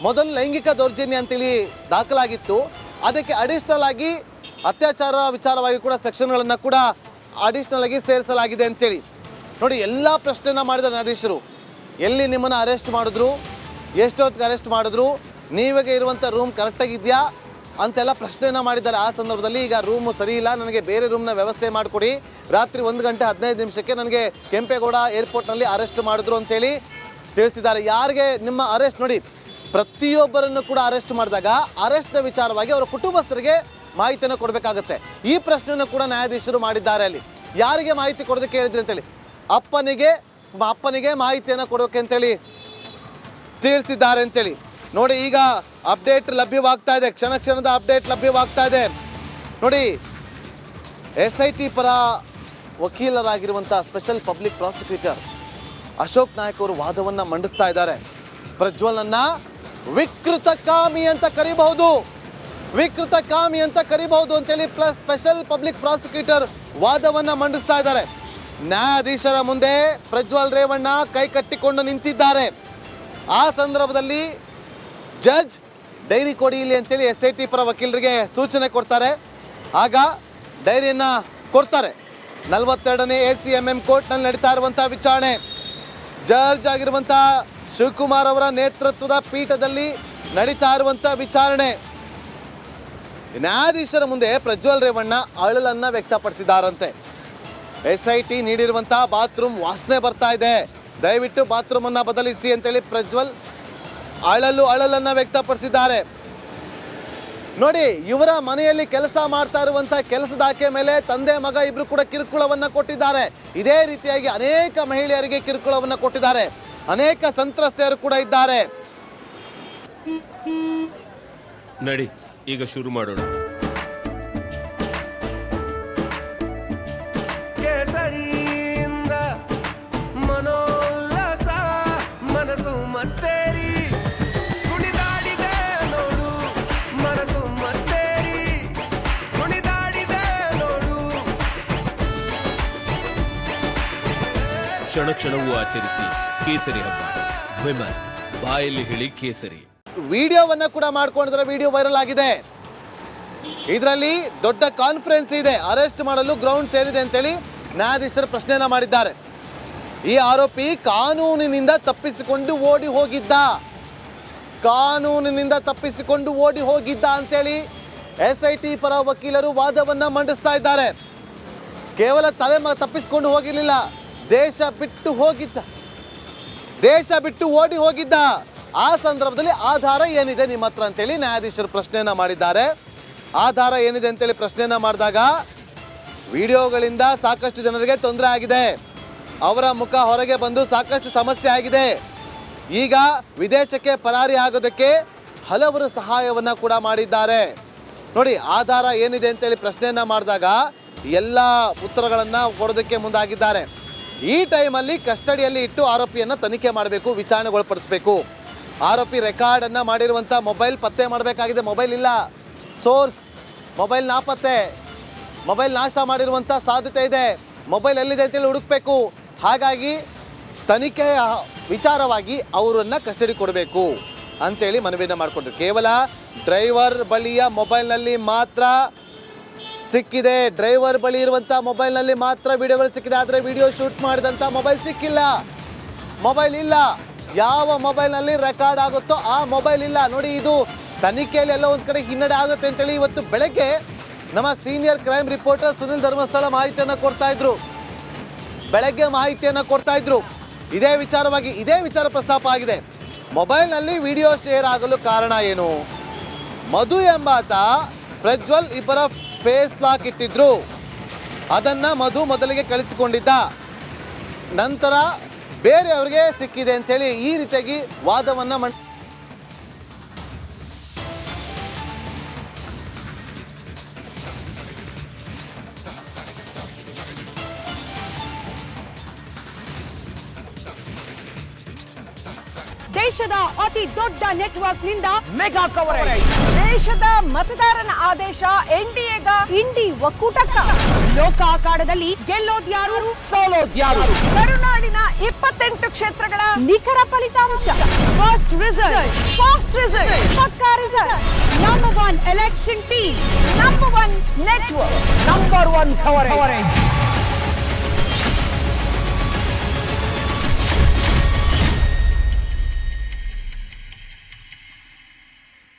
ಮೊದಲು ಲೈಂಗಿಕ ದೌರ್ಜನ್ಯ ಅಂತೇಳಿ ದಾಖಲಾಗಿತ್ತು. ಅದಕ್ಕೆ ಅಡಿಷನಲ್ ಆಗಿ ಅತ್ಯಾಚಾರ ವಿಚಾರವಾಗಿ ಕೂಡ ಸೆಕ್ಷನ್ಗಳನ್ನು ಕೂಡ ಅಡಿಷನಲ್ ಆಗಿ ಸೇರಿಸಲಾಗಿದೆ ಅಂತೇಳಿ ನೋಡಿ. ಎಲ್ಲ ಪ್ರಶ್ನೆನ ಮಾಡಿದ ನ್ಯಾಯಾಧೀಶರು, ಎಲ್ಲಿ ನಿಮ್ಮನ್ನು ಅರೆಸ್ಟ್ ಮಾಡಿದ್ರು, ಎಷ್ಟೊತ್ತಿಗೆ ಅರೆಸ್ಟ್ ಮಾಡಿದ್ರು, ನೀವಾಗ ಇರುವಂಥ ರೂಮ್ ಕರೆಕ್ಟಾಗಿದೆಯಾ ಅಂತೆಲ್ಲ ಪ್ರಶ್ನೆಯನ್ನು ಮಾಡಿದ್ದಾರೆ. ಆ ಸಂದರ್ಭದಲ್ಲಿ ಈಗ ರೂಮು ಸರಿ ಇಲ್ಲ, ನನಗೆ ಬೇರೆ ರೂಮ್ನ ವ್ಯವಸ್ಥೆ ಮಾಡಿಕೊಡಿ, ರಾತ್ರಿ 1 ಗಂಟೆ 15 ನಿಮಿಷಕ್ಕೆ ನನಗೆ ಕೆಂಪೇಗೌಡ ಏರ್ಪೋರ್ಟ್ನಲ್ಲಿ ಅರೆಸ್ಟ್ ಮಾಡಿದ್ರು ಅಂತೇಳಿ ತಿಳಿಸಿದ್ದಾರೆ. ಯಾರಿಗೆ ನಿಮ್ಮ ಅರೆಸ್ಟ್ ನೋಡಿ, ಪ್ರತಿಯೊಬ್ಬರನ್ನು ಕೂಡ ಅರೆಸ್ಟ್ ಮಾಡಿದಾಗ ಅರೆಸ್ಟ್ನ ವಿಚಾರವಾಗಿ ಅವರ ಕುಟುಂಬಸ್ಥರಿಗೆ ಮಾಹಿತಿಯನ್ನು ಕೊಡಬೇಕಾಗುತ್ತೆ. ಈ ಪ್ರಶ್ನೆಯನ್ನು ಕೂಡ ನ್ಯಾಯಾಧೀಶರು ಮಾಡಿದ್ದಾರೆ. ಅಲ್ಲಿ ಯಾರಿಗೆ ಮಾಹಿತಿ ಕೊಡೋದಕ್ಕೆ ಹೇಳಿದ್ರಿ ಅಂತೇಳಿ ಅಪ್ಪನಿಗೆ ಮಾಹಿತಿಯನ್ನು ಕೊಡೋಕೆ ಅಂತೇಳಿ ತಿಳಿಸಿದ್ದಾರೆ ಅಂತೇಳಿ ನೋಡಿ. ಈಗ ಅಪ್ಡೇಟ್ ಲಭ್ಯವಾಗ್ತಾ ಇದೆ, ಕ್ಷಣದ ಅಪ್ಡೇಟ್ ಲಭ್ಯವಾಗ್ತಾ ಇದೆ ನೋಡಿ. SIT ಪರ ವಕೀಲರಾಗಿರುವಂಥ special public prosecutor Ashok Nayak ಅವರು ವಾದವನ್ನು ಮಂಡಿಸ್ತಾ ಇದ್ದಾರೆ. ಪ್ರಜ್ವಲ್ನನ್ನ ವಿಕೃತಕಾಮಿ ಅಂತ ಕರಿಬಹುದು ಅಂತೇಳಿ ಸ್ಪೆಷಲ್ ಪಬ್ಲಿಕ್ ಪ್ರಾಸಿಕ್ಯೂಟರ್ ವಾದವನ್ನು ಮಂಡಿಸ್ತಾ ಇದ್ದಾರೆ. ನ್ಯಾಯಾಧೀಶರ ಮುಂದೆ ಪ್ರಜ್ವಲ್ ರೇವಣ್ಣ ಕೈ ಕಟ್ಟಿಕೊಂಡು ನಿಂತಿದ್ದಾರೆ. ಆ ಸಂದರ್ಭದಲ್ಲಿ ಜಡ್ಜ್ ಡೈರಿ ಕೊಡಿ ಇಲ್ಲಿ ಅಂತೇಳಿ SIT ಪರ ವಕೀಲರಿಗೆ ಸೂಚನೆ ಕೊಡ್ತಾರೆ. ಆಗ ಡೈರಿಯನ್ನು ಕೊಡ್ತಾರೆ. 42ನೇ ACMM ಕೋರ್ಟ್ನಲ್ಲಿ ನಡೀತಾ ಇರುವಂಥ ವಿಚಾರಣೆ, ಜಡ್ಜ್ ಆಗಿರುವಂಥ ಶಿವಕುಮಾರ್ ಅವರ ನೇತೃತ್ವದ ಪೀಠದಲ್ಲಿ ನಡೀತಾ ಇರುವಂಥ ವಿಚಾರಣೆ. ನ್ಯಾಯಾಧೀಶರ ಮುಂದೆ ಪ್ರಜ್ವಲ್ ರೇವಣ್ಣ ಅಳಲನ್ನು ವ್ಯಕ್ತಪಡಿಸಿದ್ದಾರಂತೆ. SIT ನೀಡಿರುವಂಥ ಬಾತ್ರೂಮ್ ವಾಸನೆ ಬರ್ತಾ ಇದೆ, ದಯವಿಟ್ಟು ಬಾತ್ರೂಮನ್ನು ಬದಲಿಸಿ ಅಂತೇಳಿ ಪ್ರಜ್ವಲ್ ಅಳಲನ್ನು ವ್ಯಕ್ತಪಡಿಸಿದ್ದಾರೆ ನೋಡಿ. ಇವರ ಮನೆಯಲ್ಲಿ ಕೆಲಸ ಮಾಡ್ತಾ ಇರುವಂಥ ಕೆಲಸದಾಕೆ ಮೇಲೆ ತಂದೆ ಮಗ ಇಬ್ರು ಕೂಡ ಕಿರುಕುಳವನ್ನು ಕೊಟ್ಟಿದ್ದಾರೆ. ಇದೇ ರೀತಿಯಾಗಿ ಅನೇಕ ಮಹಿಳೆಯರಿಗೆ ಕಿರುಕುಳವನ್ನು ಕೊಟ್ಟಿದ್ದಾರೆ. ಅನೇಕ ಸಂತ್ರಸ್ತೆಯರು ಕೂಡ ಇದ್ದಾರೆ. ನಡಿ ಈಗ ಶುರು ಮಾಡೋಣ. ಕೇಸರಿಯಿಂದ ಮನೋಲ್ಲಾಸ ಮನಸ್ಸು ಮತ್ತೇರಿ ಕುಣಿದಾಡಿದೆ ನೋಡು, ಮನಸ್ಸು ಮತ್ತೇರಿ ಕುಣಿದಾಡಿದೆ ನೋಡು. ಕ್ಷಣ ಕ್ಷಣವೂ ಆಚರಿಸಿ ಕೇಸರಿ ಹಬ್ಬ. ವಿಮಲ್ ಬಾಯಲ್ಲಿ ಹೇಳಿ ಕೇಸರಿ. ವಿಡಿಯೋವನ್ನ ಕೂಡ ಮಾಡ್ಕೊಂಡಿದ್ರೆ ವಿಡಿಯೋ ವೈರಲ್ ಆಗಿದೆ. ಇದರಲ್ಲಿ ದೊಡ್ಡ ಕಾನ್ಫರೆನ್ಸ್ ಇದೆ, ಅರೆಸ್ಟ್ ಮಾಡಲು ಗ್ರೌಂಡ್ ಸೇರಿದೆ ಅಂತೇಳಿ ನ್ಯಾಯಾಧೀಶರು ಪ್ರಶ್ನೆಯನ್ನ ಮಾಡಿದ್ದಾರೆ. ಈ ಆರೋಪಿ ಕಾನೂನಿನಿಂದ ತಪ್ಪಿಸಿಕೊಂಡು ಓಡಿ ಹೋಗಿದ್ದ ಅಂತೇಳಿ SIT ಪರ ವಕೀಲರು ವಾದವನ್ನ ಮಂಡಿಸ್ತಾ ಇದ್ದಾರೆ. ಕೇವಲ ತಪ್ಪಿಸಿಕೊಂಡು ಹೋಗಿರಲಿಲ್ಲ, ದೇಶ ಬಿಟ್ಟು ಓಡಿ ಹೋಗಿದ್ದ. ಆ ಸಂದರ್ಭದಲ್ಲಿ ಆಧಾರ ಏನಿದೆ ನಿಮ್ಮ ಹತ್ರ ಅಂತೇಳಿ ನ್ಯಾಯಾಧೀಶರು ಪ್ರಶ್ನೆಯನ್ನ ಮಾಡಿದ್ದಾರೆ. ಆಧಾರ ಏನಿದೆ ಅಂತೇಳಿ ಪ್ರಶ್ನೆಯನ್ನ ಮಾಡಿದಾಗ ವಿಡಿಯೋಗಳಿಂದ ಸಾಕಷ್ಟು ಜನರಿಗೆ ತೊಂದರೆ ಆಗಿದೆ, ಅವರ ಮುಖ ಹೊರಗೆ ಬಂದು ಸಾಕಷ್ಟು ಸಮಸ್ಯೆ ಆಗಿದೆ. ಈಗ ವಿದೇಶಕ್ಕೆ ಪರಾರಿ ಆಗೋದಕ್ಕೆ ಹಲವರು ಸಹಾಯವನ್ನು ಕೂಡ ಮಾಡಿದ್ದಾರೆ ನೋಡಿ. ಆಧಾರ ಏನಿದೆ ಅಂತೇಳಿ ಪ್ರಶ್ನೆಯನ್ನ ಮಾಡಿದಾಗ ಎಲ್ಲ ಉತ್ತರಗಳನ್ನು ಕೊಡೋದಕ್ಕೆ ಮುಂದಾಗಿದ್ದಾರೆ. ಈ ಟೈಮಲ್ಲಿ ಕಸ್ಟಡಿಯಲ್ಲಿ ಇಟ್ಟು ಆರೋಪಿಯನ್ನು ತನಿಖೆ ಮಾಡಬೇಕು, ವಿಚಾರಣೆಗೊಳಪಡಿಸಬೇಕು. ಆರೋಪಿ ರೆಕಾರ್ಡನ್ನು ಮಾಡಿರುವಂಥ ಮೊಬೈಲ್ ಪತ್ತೆ ಮಾಡಬೇಕಾಗಿದೆ. ಮೊಬೈಲ್ ಇಲ್ಲ, ಸೋರ್ಸ್ ಮೊಬೈಲ್ ನಾಪತ್ತೆ, ಮೊಬೈಲ್ ನಾಶ ಮಾಡಿರುವಂಥ ಸಾಧ್ಯತೆ ಇದೆ. ಮೊಬೈಲ್ ಎಲ್ಲಿದೆ ಅಂತೇಳಿ ಹುಡುಕಬೇಕು. ಹಾಗಾಗಿ ತನಿಖೆಯ ವಿಚಾರವಾಗಿ ಅವರನ್ನು ಕಸ್ಟಡಿ ಕೊಡಬೇಕು ಅಂತೇಳಿ ಮನವಿಯನ್ನು ಮಾಡಿಕೊಡ್ತೀವಿ. ಕೇವಲ ಡ್ರೈವರ್ ಬಳಿಯ ಮೊಬೈಲ್ನಲ್ಲಿ ಮಾತ್ರ ಸಿಕ್ಕಿದೆ, ಡ್ರೈವರ್ ಬಳಿ ಇರುವಂಥ ಮೊಬೈಲ್ನಲ್ಲಿ ಮಾತ್ರ ವಿಡಿಯೋಗಳು ಸಿಕ್ಕಿದೆ. ಆದರೆ ವಿಡಿಯೋ ಶೂಟ್ ಮಾಡಿದಂಥ ಮೊಬೈಲ್ ಸಿಕ್ಕಿಲ್ಲ, ಮೊಬೈಲ್ ಇಲ್ಲ. ಯಾವ ಮೊಬೈಲ್ನಲ್ಲಿ ರೆಕಾರ್ಡ್ ಆಗುತ್ತೋ ಆ ಮೊಬೈಲ್ ಇಲ್ಲ ನೋಡಿ. ಇದು ತನಿಖೆಯಲ್ಲಿ ಎಲ್ಲ ಒಂದು ಕಡೆ ಹಿನ್ನಡೆ ಆಗುತ್ತೆ ಅಂತೇಳಿ ಇವತ್ತು ಬೆಳಗ್ಗೆ ನಮ್ಮ senior crime reporter Sunil Dharmasthala ಮಾಹಿತಿಯನ್ನು ಕೊಡ್ತಾ ಇದ್ರು. ಇದೇ ವಿಚಾರ ಪ್ರಸ್ತಾಪ ಆಗಿದೆ. ಮೊಬೈಲ್ನಲ್ಲಿ ವಿಡಿಯೋ ಶೇರ್ ಆಗಲು ಕಾರಣ ಏನು? ಮಧು ಎಂಬಾತ ಪ್ರಜ್ವಲ್ ಇಬ್ಬರ ಫೇಸ್ ಲಾಕ್ ಇಟ್ಟಿದ್ರು, ಅದನ್ನು ಮಧು ಮೊದಲಿಗೆ ಕಳಿಸಿಕೊಂಡಿದ್ದ, ನಂತರ ಬೇರೆಯವ್ರಿಗೆ ಸಿಕ್ಕಿದೆ ಅಂತೇಳಿ ಈ ರೀತಿಯಾಗಿ ವಾದವನ್ನು ದೇಶದ ಅತಿ ದೊಡ್ಡ ನೆಟ್ವರ್ಕ್ ನಿಂದ ಮೆಗಾ ಕವರೇಜ್. ದೇಶದ ಮತದಾರನ ಆದೇಶ NDAಗ ಇಂಡಿ ಒಕ್ಕೂಟಕ್ಕ ಲೋಕ ಅಖಾಡದಲ್ಲಿ ಗೆಲ್ಲೋದ್ಯಾರು ಸೋಲೋದ್ಯಾರು ಕರುನಾಡಿನ 28 ಕ್ಷೇತ್ರಗಳ ನಿಖರ ಫಲಿತಾಂಶ ಫಾಸ್ಟ್ ರಿಸಲ್ಟ್ ಪಕ್ಕಾ result number 1 election team number 1 network number 1 coverage